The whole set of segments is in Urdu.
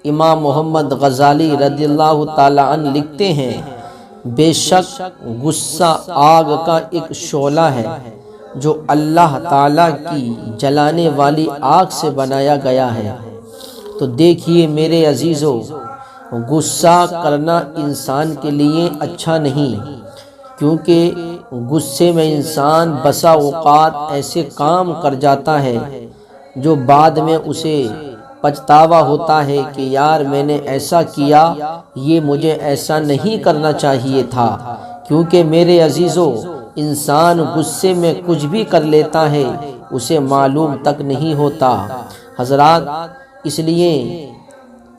امام محمد غزالی رضی اللہ تعالی عنہ لکھتے ہیں، بے شک غصہ آگ کا ایک شعلہ ہے جو اللہ تعالیٰ کی جلانے والی آگ سے بنایا گیا ہے۔ تو دیکھیے میرے عزیزو، غصہ کرنا انسان کے لیے اچھا نہیں، کیونکہ غصے میں انسان بسا اوقات ایسے کام کر جاتا ہے جو بعد میں اسے پچھتاوا ہوتا ہے کہ یار میں نے ایسا کیا، یہ مجھے ایسا نہیں کرنا چاہیے تھا۔ کیونکہ میرے عزیزو، انسان غصے میں کچھ بھی کر لیتا ہے، اسے معلوم تک نہیں ہوتا۔ حضرات، اس لیے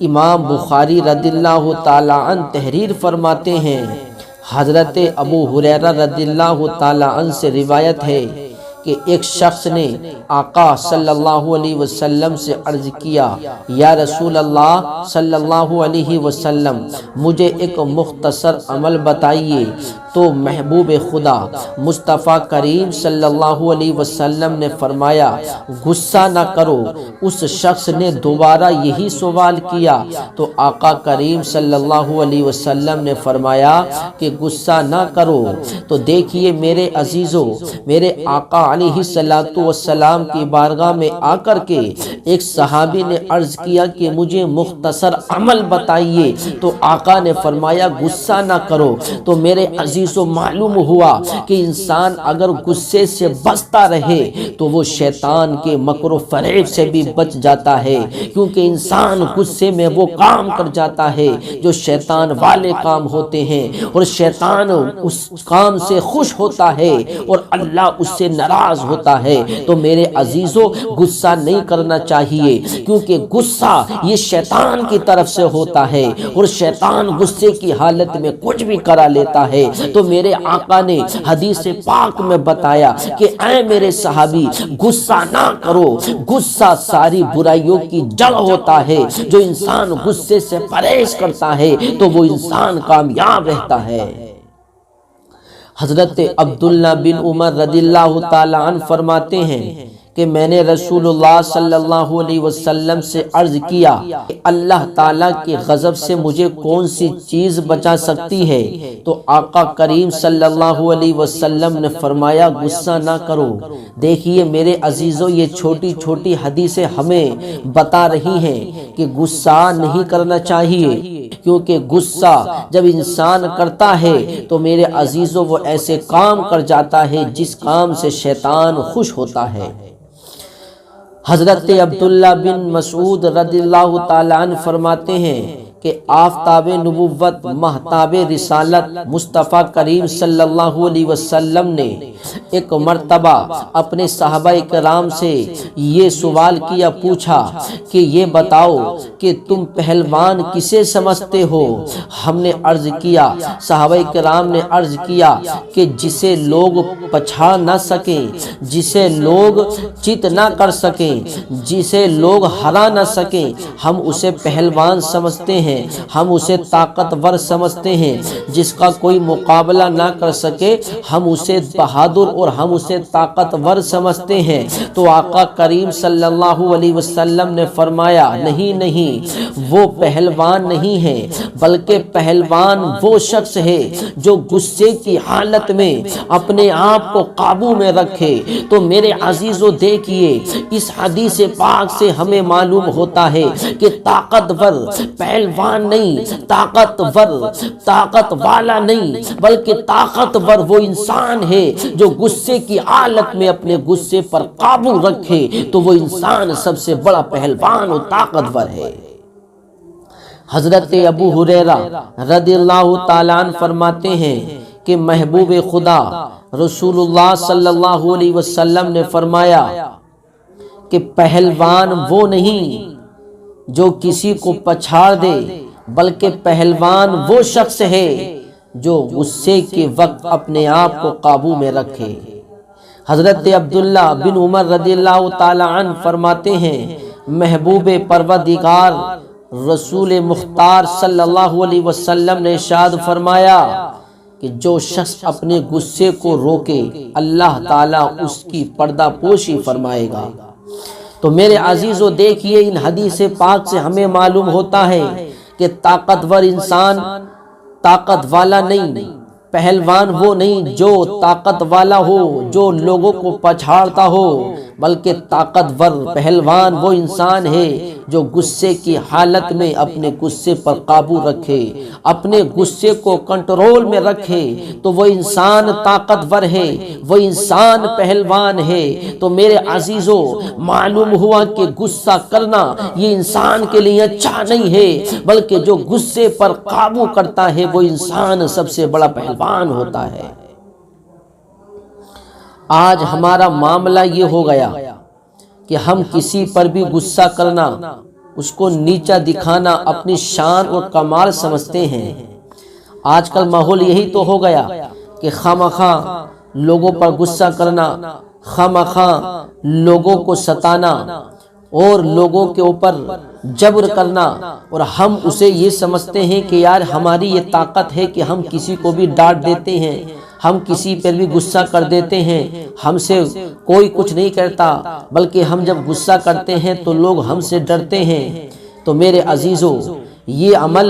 امام بخاری رضی اللہ تعالی عنہ تحریر فرماتے ہیں، حضرت ابو ہریرہ رضی اللہ تعالی عنہ سے روایت ہے کہ ایک شخص نے آقا صلی اللہ علیہ وسلم سے عرض کیا، یا رسول اللہ صلی اللہ علیہ وسلم، مجھے ایک مختصر عمل بتائیے۔ تو محبوب خدا مصطفیٰ کریم صلی اللہ علیہ وسلم نے فرمایا، غصہ نہ کرو۔ اس شخص نے دوبارہ یہی سوال کیا تو آقا کریم صلی اللہ علیہ وسلم نے فرمایا کہ غصہ نہ کرو۔ تو دیکھیے میرے عزیزو، میرے آقا علیہ السلام کی بارگاہ میں آ کر کے ایک صحابی نے عرض کیا کہ مجھے مختصر عمل بتائیے، تو آقا نے فرمایا غصہ نہ کرو۔ تو میرے عزیزو، معلوم ہوا کہ انسان اگر غصے سے بچتا رہے تو وہ شیطان کے مکر و فریب سے بھی بچ جاتا ہے، کیونکہ انسان غصے میں وہ کام کر جاتا ہے جو شیطان والے کام ہوتے ہیں، اور شیطان اس کام سے خوش ہوتا ہے اور اللہ اس سے ناراض ہوتا ہے۔ تو میرے عزیزو، غصہ نہیں کرنا چاہیے، کیونکہ غصہ یہ شیطان کی طرف سے ہوتا ہے، اور شیطان غصے کی حالت میں کچھ بھی کرا لیتا ہے۔ تو میرے آقا نے حدیث پاک میں بتایا کہ اے میرے صحابی، غصہ نہ کرو۔ غصہ ساری برائیوں کی جڑ ہوتا ہے۔ جو انسان غصے سے پرہیز کرتا ہے تو وہ انسان کامیاب رہتا ہے۔ حضرت عبداللہ بن عمر رضی اللہ تعالی عنہ فرماتے ہیں کہ میں نے رسول اللہ صلی اللہ علیہ وسلم سے عرض کیا کہ اللہ تعالیٰ کے غضب سے مجھے کون سی چیز بچا سکتی ہے؟ تو آقا کریم صلی اللہ علیہ وسلم نے فرمایا غصہ نہ کرو۔ دیکھیے میرے عزیزو، یہ چھوٹی چھوٹی حدیثیں ہمیں بتا رہی ہیں کہ غصہ نہیں کرنا چاہیے، کیونکہ غصہ جب انسان کرتا ہے تو میرے عزیزو وہ ایسے کام کر جاتا ہے جس کام سے شیطان خوش ہوتا ہے۔ حضرت عبداللہ بن مسعود رضی اللہ تعالی عنہ فرماتے ہیں کہ آفتاب نبوت مہتاب رسالت مصطفیٰ کریم صلی اللہ علیہ وسلم نے ایک مرتبہ اپنے صحابہ کرام سے یہ سوال کیا، پوچھا کہ یہ بتاؤ کہ تم پہلوان کسے سمجھتے ہو؟ ہم نے عرض کیا، صحابہ کرام نے عرض کیا کہ جسے لوگ پچھاڑ نہ سکیں، جسے لوگ چت نہ کر سکیں، جسے لوگ ہرا نہ سکیں، ہم اسے پہلوان سمجھتے ہیں، ہم اسے طاقتور سمجھتے ہیں۔ جس کا کوئی مقابلہ نہ کر سکے ہم اسے بہادر اور ہم اسے طاقتور سمجھتے ہیں۔ تو آقا کریم صلی اللہ علیہ وسلم نے فرمایا، نہیں نہیں، وہ پہلوان نہیں ہے، بلکہ پہلوان وہ شخص ہے جو غصے کی حالت میں اپنے آپ کو قابو میں رکھے۔ تو میرے عزیزو دیکھیے، اس حدیث پاک سے ہمیں معلوم ہوتا ہے کہ طاقتور پہلوان نہیں، طاقت والا نہیں، بلکہ طاقتور وہ انسان ہے جو غصے کی حالت میں اپنے غصے پر قابو رکھے، تو وہ انسان سب سے بڑا پہلوان اور طاقتور ہے۔ حضرت ابو ہریرہ رضی اللہ تعالیٰ عنہ فرماتے ہیں کہ محبوب خدا رسول اللہ صلی اللہ علیہ وسلم نے فرمایا کہ پہلوان وہ نہیں جو کسی کو پچھاڑ دے، بلکہ پہلوان وہ شخص ہے جو غصے کے وقت اپنے آپ کو قابو میں رکھے۔ حضرت عبداللہ بن عمر رضی اللہ تعالی عنہ فرماتے ہیں، محبوب پروردگار رسول مختار صلی اللہ علیہ وسلم نے ارشاد فرمایا کہ جو شخص اپنے غصے کو روکے اللہ تعالیٰ اس کی پردہ پوشی فرمائے گا۔ تو میرے عزیزو دیکھیے ان حدیث پاک سے ہمیں معلوم ہوتا ہے کہ طاقتور انسان طاقت والا نہیں، پہلوان وہ نہیں جو طاقت والا ہو، جو لوگوں کو پچھاڑتا ہو، بلکہ طاقتور پہلوان وہ انسان ہے جو غصے کی حالت میں اپنے غصے پر قابو رکھے، اپنے غصے کو کنٹرول میں رکھے، تو وہ انسان طاقتور ہے، وہ انسان پہلوان ہے۔ تو میرے عزیزو معلوم ہوا کہ غصہ کرنا یہ انسان کے لیے اچھا نہیں ہے، بلکہ جو غصے پر قابو کرتا ہے وہ انسان سب سے بڑا پہلوان ہوتا ہے۔ آج ہمارا معاملہ یہ ہو گیا کہ ہم کسی پر بھی غصہ کرنا، اس کو نیچا دکھانا اپنی شان اور کمال سمجھتے ہیں۔ آج کل ماحول یہی تو ہو گیا کہ خواہ لوگوں پر غصہ کرنا، خواہ لوگوں کو ستانا اور لوگوں کے اوپر جبر کرنا، اور ہم اسے یہ سمجھتے ہیں کہ یار ہماری یہ طاقت ہے کہ ہم کسی کو بھی ڈانٹ دیتے ہیں، ہم کسی پر بھی غصہ کر دیتے ہیں، ہم سے کوئی کچھ نہیں کرتا، بلکہ ہم جب غصہ کرتے ہیں تو لوگ ہم سے ڈرتے ہیں۔ تو میرے عزیزو یہ عمل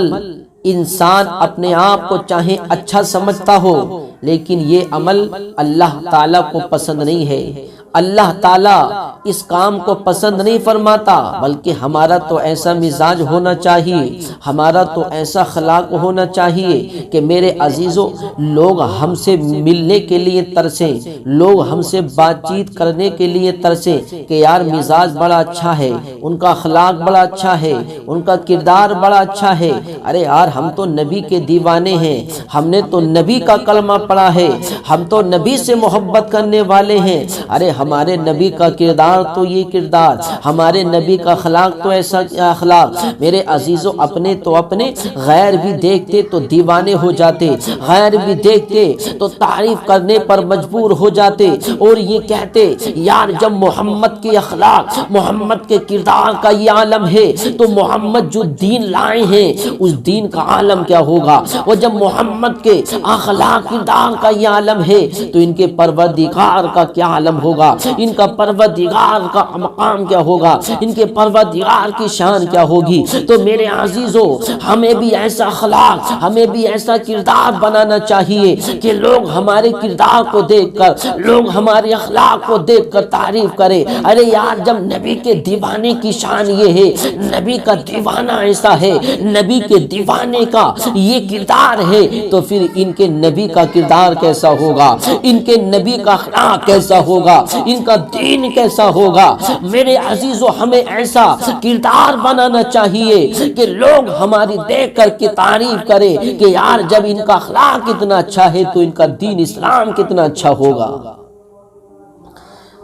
انسان اپنے آپ کو چاہے اچھا سمجھتا ہو، لیکن یہ عمل اللہ تعالیٰ کو پسند نہیں ہے۔ اللہ تعالیٰ اس کام کو پسند نہیں فرماتا، بلکہ ہمارا تو ایسا مزاج ہونا چاہیے، ہمارا تو ایسا اخلاق ہونا چاہیے کہ میرے عزیزو لوگ ہم سے ملنے کے لیے ترسیں، لوگ ہم سے بات چیت کرنے کے لیے ترسیں کہ یار مزاج بڑا اچھا ہے، ان کا اخلاق بڑا اچھا ہے، ان کا کردار بڑا اچھا ہے۔ ارے یار ہم تو نبی کے دیوانے ہیں، ہم نے تو نبی کا کلمہ پڑھا ہے، ہم تو نبی سے محبت کرنے والے ہیں۔ ارے ہمارے نبی کا کردار تو یہ کردار، ہمارے نبی کا اخلاق تو ایسا اخلاق۔ میرے عزیزو اپنے تو اپنے، غیر بھی دیکھتے تو دیوانے ہو جاتے، غیر بھی دیکھتے تو تعریف کرنے پر مجبور ہو جاتے، اور یہ کہتے یار جب محمد کے اخلاق، محمد کے کردار کا یہ عالم ہے تو محمد جو دین لائے ہیں اس دین کا عالم کیا ہوگا، اور جب محمد کے اخلاق کردار کا یہ عالم ہے تو ان کے پروردگار کا کیا عالم ہوگا، ان کا پروردگار کا مقام کیا ہوگا، ان کے پروردگار کی شان کیا ہوگی۔ تو میرے عزیزو ہمیں بھی ایسا اخلاق، ہمیں بھی ایسا کردار بنانا چاہیے کہ لوگ ہمارے کردار کو دیکھ کر، لوگ ہمارے اخلاق کو دیکھ کر تعریف کرے۔ ارے یار جب نبی کے دیوانے کی شان یہ ہے، نبی کا دیوانہ ایسا ہے، نبی کے دیوانے کا یہ کردار ہے، تو پھر ان کے نبی کا کردار کیسا ہوگا، ان کے نبی کا اخلاق کیسا ہوگا، ان کا دین کیسا ہوگا۔ میرے عزیزو ہمیں ایسا کردار بنانا چاہیے کہ لوگ ہماری دیکھ کر کے تعریف کرے کہ یار جب ان کا اخلاق کتنا اچھا ہے تو ان کا دین اسلام کتنا اچھا ہوگا۔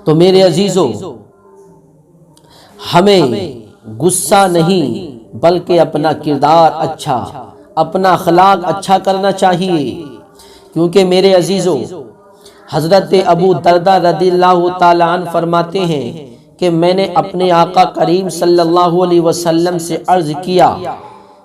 تو میرے عزیزو ہمیں غصہ نہیں بلکہ اپنا کردار اچھا، اپنا اخلاق اچھا کرنا چاہیے، کیونکہ میرے عزیزو حضرت ابو دردہ رضی اللہ تعالیٰ عنہ فرماتے ہیں کہ میں نے اپنے آقا کریم صلی اللہ علیہ وسلم سے عرض کیا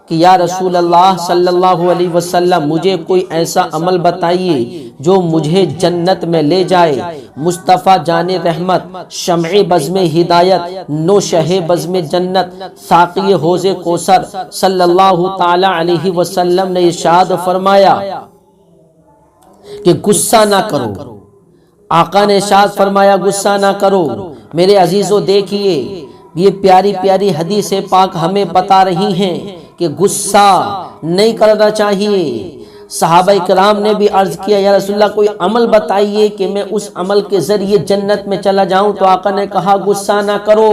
کہ یا رسول اللہ صلی اللہ علیہ وسلم مجھے کوئی ایسا عمل بتائیے جو مجھے جنت میں لے جائے۔ مصطفیٰ جان رحمت، شمع بزم ہدایت، نوشہ بزم جنت، ساقی حوض کوثر صلی اللہ تعالی علیہ وسلم نے ارشاد فرمایا کہ غصہ نہ کرو۔ آقا نے ارشاد فرمایا غصہ نہ کرو۔ میرے عزیزو دیکھیے یہ پیاری پیاری حدیث پاک ہمیں بتا رہی ہیں کہ غصہ نہیں کرنا چاہیے۔ صحابہ کرام نے بھی عرض کیا یا رسول اللہ کوئی عمل بتائیے کہ میں اس عمل کے ذریعے جنت میں چلا جاؤں، تو آقا نے کہا غصہ نہ کرو،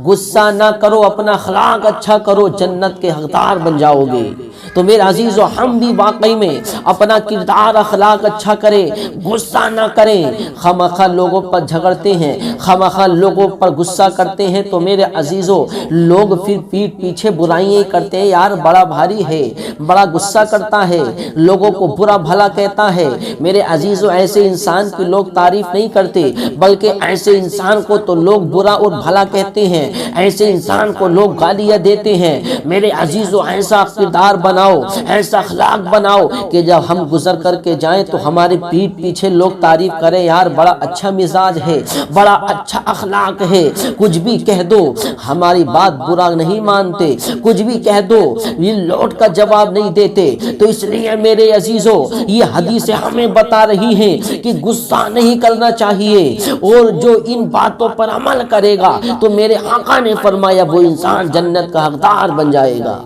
غصہ نہ کرو، اپنا اخلاق اچھا کرو، جنت کے حقدار بن جاؤ گے۔ تو میرے عزیزو ہم بھی واقعی میں اپنا کردار اخلاق اچھا کریں، غصہ نہ کریں۔ خواہ لوگوں پر جھگڑتے ہیں، خواہ لوگوں پر غصہ کرتے ہیں تو میرے عزیزو لوگ پھر پیٹھ پیچھے برائیاں کرتے ہیں، یار بڑا بھاری ہے، بڑا غصہ کرتا ہے، لوگوں کو برا بھلا کہتا ہے۔ میرے عزیزو ایسے انسان کی لوگ تعریف نہیں کرتے، بلکہ ایسے انسان کو تو لوگ برا اور بھلا کہتے ہیں، ایسے انسان کو لوگ گالیاں دیتے ہیں۔ میرے عزیزو ایسا کردار بناؤ، ایسا اخلاق بناؤ کہ جب ہم گزر کر کے جائیں تو ہمارے پیٹھ پیچھے لوگ تعریف کریں، یار بڑا اچھا مزاج ہے، بڑا اچھا اخلاق ہے، کچھ بھی کہہ دو ہماری بات برا نہیں مانتے، کچھ بھی کہہ دو یہ لوٹ کا جواب نہیں دیتے۔ تو اس لیے میرے عزیزو یہ حدیثیں ہمیں بتا رہی ہیں کہ غصہ نہیں کرنا چاہیے، اور جو ان باتوں پر عمل کرے گا تو میرے آقا نے فرمایا وہ انسان جنت کا حقدار بن جائے گا۔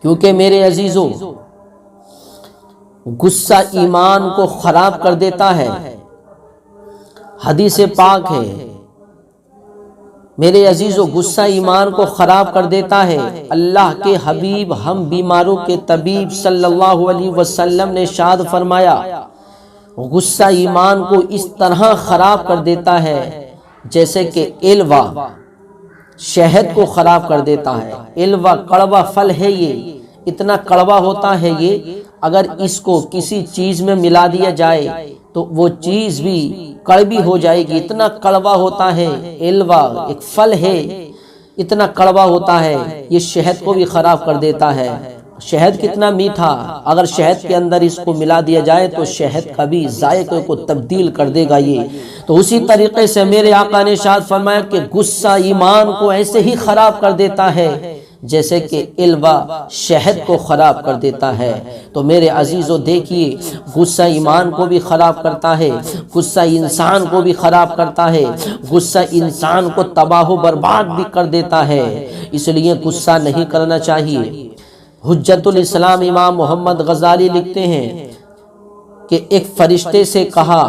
کیونکہ میرے عزیزو غصہ ایمان کو خراب کر دیتا ہے، حدیث پاک ہے میرے عزیزو، غصہ ایمان کو خراب کر دیتا ہے۔ اللہ کے حبیب ہم بیماروں کے طبیب صلی اللہ علیہ وسلم نے ارشاد فرمایا غصہ ایمان کو اس طرح خراب کر دیتا ہے جیسے کہ الوا شہد کو خراب کر دیتا ہے۔ الوا کڑوا پھل ہے، یہ اتنا کڑوا ہوتا ہے، یہ اگر اس کو کسی چیز میں ملا دیا جائے تو وہ چیز بھی کڑوی ہو جائے گی، اتنا کڑوا ہوتا ہے۔ الوا ایک پھل ہے، اتنا کڑوا ہوتا ہے، یہ شہد کو بھی خراب کر دیتا ہے۔ شہد کتنا میٹھا، اگر شہد کے اندر اس کو ملا دیا جائے تو شہد کا بھی ذائقے کو تبدیل کر دے گا یہ۔ تو اسی طریقے سے میرے آقا نے ارشاد فرمایا کہ غصہ ایمان کو ایسے ہی خراب کر دیتا ہے جیسے کہ الوا شہد کو خراب کر دیتا ہے۔ تو میرے عزیزو دیکھیے غصہ ایمان کو بھی خراب کرتا ہے، غصہ انسان کو بھی خراب کرتا ہے، غصہ انسان کو تباہ و برباد بھی کر دیتا ہے، اس لیے غصہ نہیں کرنا چاہیے۔ حجت الاسلام امام محمد غزالی لکھتے ہیں کہ ایک فرشتے سے کہا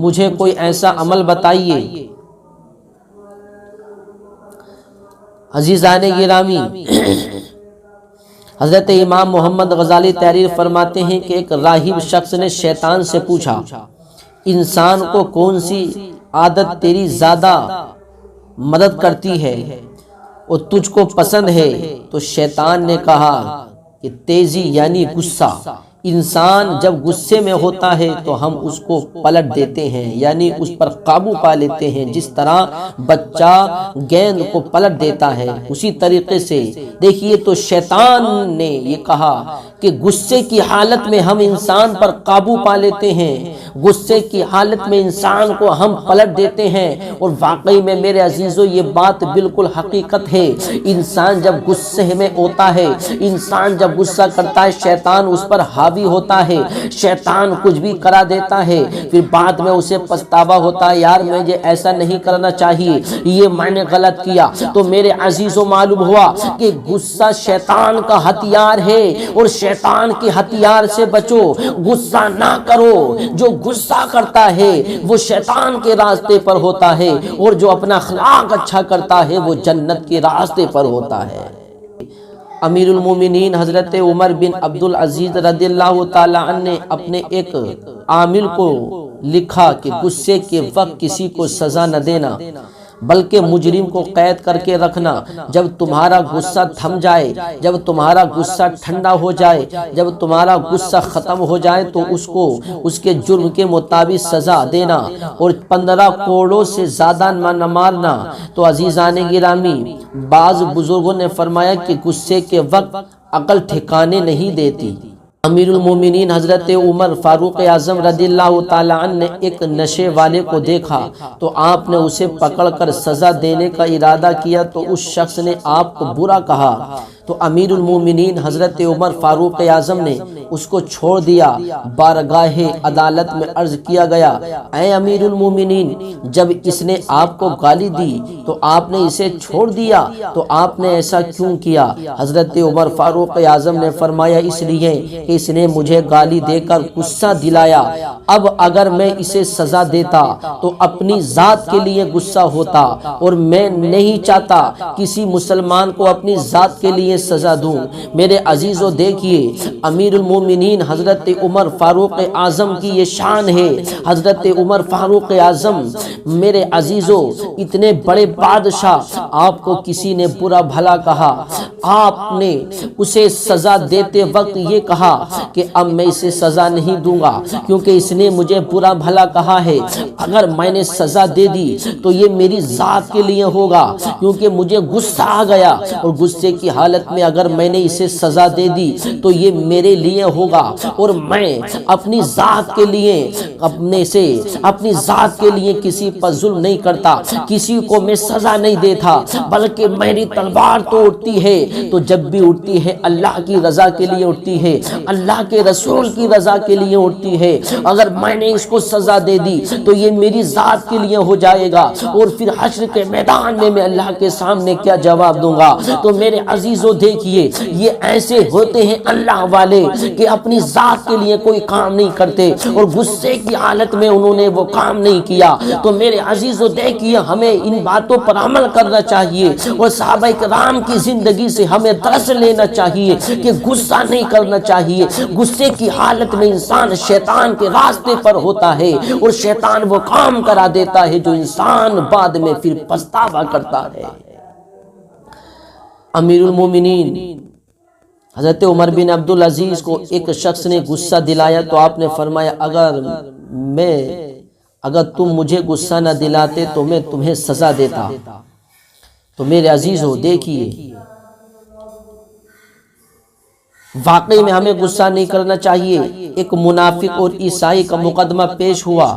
مجھے کوئی ایسا عمل بتائیے۔ عزیزان گرامی، حضرت امام محمد غزالی تحریر فرماتے ہیں کہ ایک راہب شخص نے شیطان سے پوچھا انسان کو کون سی عادت تیری زیادہ مدد کرتی ہے اور تجھ کو پسند ہے؟ تو شیطان نے کہا کہ تیزی یعنی غصہ۔ انسان جب غصے میں ہوتا ہے تو ہم اس کو پلٹ دیتے ہیں، یعنی اس پر قابو پا لیتے ہیں، جس طرح بچہ گیند کو پلٹ دیتا ہے اسی طریقے سے۔ دیکھیے تو شیطان نے یہ کہا کہ غصے کی حالت میں ہم انسان پر قابو پا لیتے ہیں، غصے کی حالت میں انسان کو ہم پلٹ دیتے ہیں، اور واقعی میں میرے عزیزو یہ بات بالکل حقیقت ہے۔ انسان جب غصے میں ہوتا ہے، انسان جب غصہ کرتا ہے، شیطان اس پر حاوی ہوتا ہے، شیطان کچھ بھی کرا دیتا ہے، پھر بعد میں اسے پچھتاوا ہوتا ہے، یار مجھے ایسا نہیں کرنا چاہیے، یہ میں نے غلط کیا۔ تو میرے عزیزو معلوم ہوا کہ غصہ شیطان کا ہتھیار ہے، اور شیطان کے ہتھیار سے بچو، غصہ نہ کرو۔ جو غصہ کرتا ہے وہ شیطان کے راستے پر ہوتا ہے، اور جو اپنا اخلاق اچھا کرتا ہے وہ جنت کے راستے پر ہوتا ہے۔ امیر المومنین حضرت عمر بن عبدالعزیز رضی اللہ تعالی عنہ نے اپنے ایک عامل کو لکھا کہ غصے کے وقت کسی کو سزا نہ دینا بلکہ مجرم کو قید کر کے رکھنا۔ جب تمہارا غصہ تھم جائے، جب تمہارا غصہ ٹھنڈا ہو جائے، جب تمہارا غصہ ختم ہو جائے تو اس کو اس کے جرم کے مطابق سزا دینا، اور 15 کوڑوں سے زیادہ نہ مارنا۔ تو عزیزان گرامی، بعض بزرگوں نے فرمایا کہ غصے کے وقت عقل ٹھکانے نہیں دیتی۔ امیر المومنین حضرت عمر فاروق اعظم رضی اللہ تعالی عنہ نے ایک نشے والے کو دیکھا تو آپ نے اسے پکڑ کر سزا دینے کا ارادہ کیا تو اس شخص نے آپ کو برا کہا، تو امیر المومنین حضرت عمر فاروق اعظم نے اس کو چھوڑ دیا۔ بارگاہ عدالت میں عرض کیا گیا، اے امیر المومنین، جب اس نے آپ کو گالی دی تو آپ نے اسے چھوڑ دیا، تو آپ نے ایسا کیوں کیا؟ حضرت عمر فاروق اعظم نے فرمایا، اس لیے کہ اس نے مجھے گالی دے کر غصہ دلایا، اب اگر میں اسے سزا دیتا تو اپنی ذات کے لیے غصہ ہوتا، اور میں نہیں چاہتا کسی مسلمان کو اپنی ذات کے لیے لیے سزا دوں؟ میرے عزیزو دیکھیے امیر المومنین حضرت عمر فاروق اعظم کی یہ شان ہے۔ حضرت عمر فاروق اعظم میرے عزیزو اتنے بڑے بادشاہ، آپ کو کسی نے برا بھلا کہا، آپ نے اسے سزا دیتے وقت یہ کہا کہ اب میں اسے سزا نہیں دوں گا کیونکہ اس نے مجھے برا بھلا کہا ہے، اگر میں نے سزا دے دی تو یہ میری ذات کے لیے ہوگا کیونکہ مجھے غصہ آ گیا، اور غصے کی حالت میں اگر میں نے اسے سزا دے دی تو یہ میرے لیے ہوگا، اور میں اپنی ذات کے لیے اپنی ذات کے لیے کسی پر ظلم نہیں کرتا، کسی کو میں سزا نہیں دیتا، بلکہ میری تلوار تو اٹھتی ہے تو جب بھی اٹھتی ہے اللہ کی رضا کے لیے اٹھتی ہے، اللہ کے رسول کی رضا کے لیے اٹھتی ہے، اگر میں نے اس کو سزا دے دی تو یہ میری ذات کے لیے ہو جائے گا، اور پھر حشر کے میدان میں اللہ کے سامنے کیا جواب دوں گا؟ تو میرے عزیزو دیکھیے یہ ایسے ہوتے ہیں اللہ والے کہ اپنی ذات کے لیے کوئی کام نہیں کرتے اور غصے کی حالت میں انہوں نے وہ کام نہیں کیا۔ تو میرے عزیزو دیکھیے ہمیں ان باتوں پر عمل کرنا چاہیے، اور صحابہ کرام کی زندگی سے ہمیں درس لینا چاہیے کہ غصہ نہیں کرنا چاہیے۔ غصے کی حالت میں انسان شیطان کے راستے پر ہوتا ہے اور شیطان وہ کام کرا دیتا ہے جو انسان بعد میں پھر پچھتاوا کرتا ہے۔ امیر المومنین حضرت عمر بن عبدالعزیز کو ایک شخص نے غصہ دلایا تو آپ نے فرمایا اگر تم مجھے غصہ نہ دلاتے تو میں تمہیں سزا دیتا۔ تو میرے عزیزو دیکھیے واقعی میں ہمیں غصہ نہیں کرنا چاہیے۔ ایک منافق اور عیسائی کا مقدمہ پیش ہوا،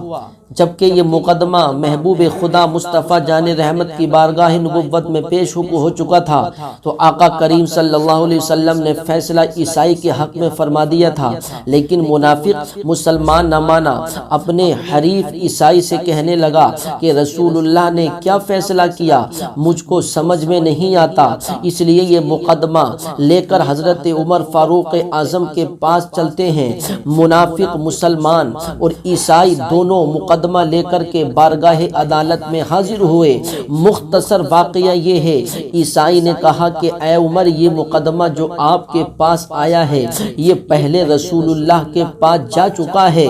جبکہ یہ مقدمہ محبوب خدا مصطفیٰ جان رحمت کی بارگاہ نبوت میں پیش ہو چکا تھا، تو آقا کریم صلی اللہ علیہ وسلم نے فیصلہ عیسائی کے حق میں فرما دیا تھا، لیکن منافق مسلمان نہ مانا، اپنے حریف عیسائی سے کہنے لگا کہ رسول اللہ نے کیا فیصلہ کیا مجھ کو سمجھ میں نہیں آتا، اس لیے یہ مقدمہ لے کر حضرت عمر فاروق اعظم کے پاس چلتے ہیں۔ منافق مسلمان اور عیسائی دونوں مقدمہ لے کر کے بارگاہ عدالت میں حاضر ہوئے۔ مختصر واقعہ یہ ہے، عیسائی نے کہا کہ اے عمر یہ مقدمہ جو آپ کے پاس آیا ہے یہ پہلے رسول اللہ کے پاس جا چکا ہے،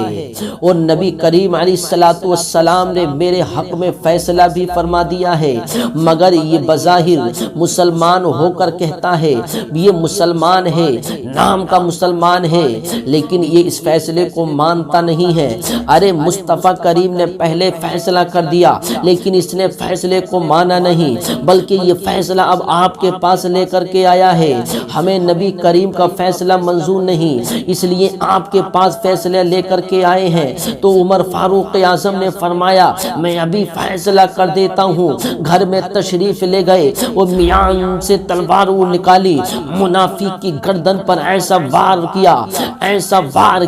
اور نبی کریم علیہ السلام نے میرے حق میں فیصلہ بھی فرما دیا ہے، مگر یہ بظاہر مسلمان ہو کر کہتا ہے، یہ مسلمان ہے، نام کا مسلمان ہے، لیکن یہ اس فیصلے کو مانتا نہیں ہے۔ ارے مصطفیٰ کریم نے پہلے فیصلہ کر دیا لیکن اس نے فیصلے کو مانا نہیں، بلکہ یہ فیصلہ اب آپ کے پاس لے کر کے آیا ہے، ہمیں نبی کریم کا فیصلہ منظور نہیں، اس لیے آپ کے پاس فیصلہ لے کر کے آئے ہیں۔ تو عمر فاروق اعظم نے فرمایا میں ابھی فیصلہ کر دیتا ہوں۔ گھر میں تشریف لے گئے اور میان سے تلوار نکالی، منافق کی گردن پر ایسا وار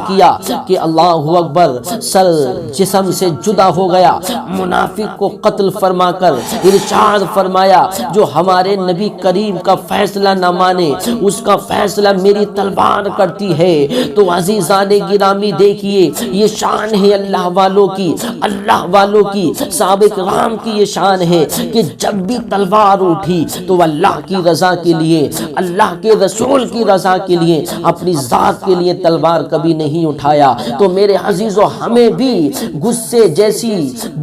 کیا کہ اللہ اکبر، سر جسم سے جدا ہو گیا۔ منافق کو قتل فرما کر ارشاد فرمایا جو ہمارے نبی کریم کا فیصلہ نہ مانے اس کا فیصلہ میری تلوار کرتی ہے۔ تو عزیزان گرامی دیکھیے یہ شان ہے اللہ والوں کی صحابہ کرام کی یہ شان ہے کہ جب بھی تلوار اٹھی تو اللہ کی رضا کے لیے، اللہ کے رسول کی رضا کے لیے، اپنی ذات کے لیے تلوار کبھی نہیں اٹھایا۔ تو میرے عزیزو ہمیں بھی غصے جیسی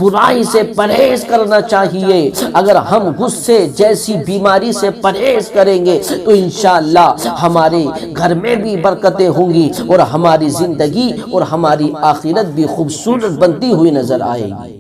برائی سے پرہیز کرنا چاہیے۔ اگر ہم غصے جیسی بیماری سے پرہیز کریں گے تو انشاءاللہ ہمارے گھر میں بھی برکتیں ہوں گی اور ہماری زندگی اور ہماری آخرت بھی خوبصورت بنتی ہوئی نظر آئے گی۔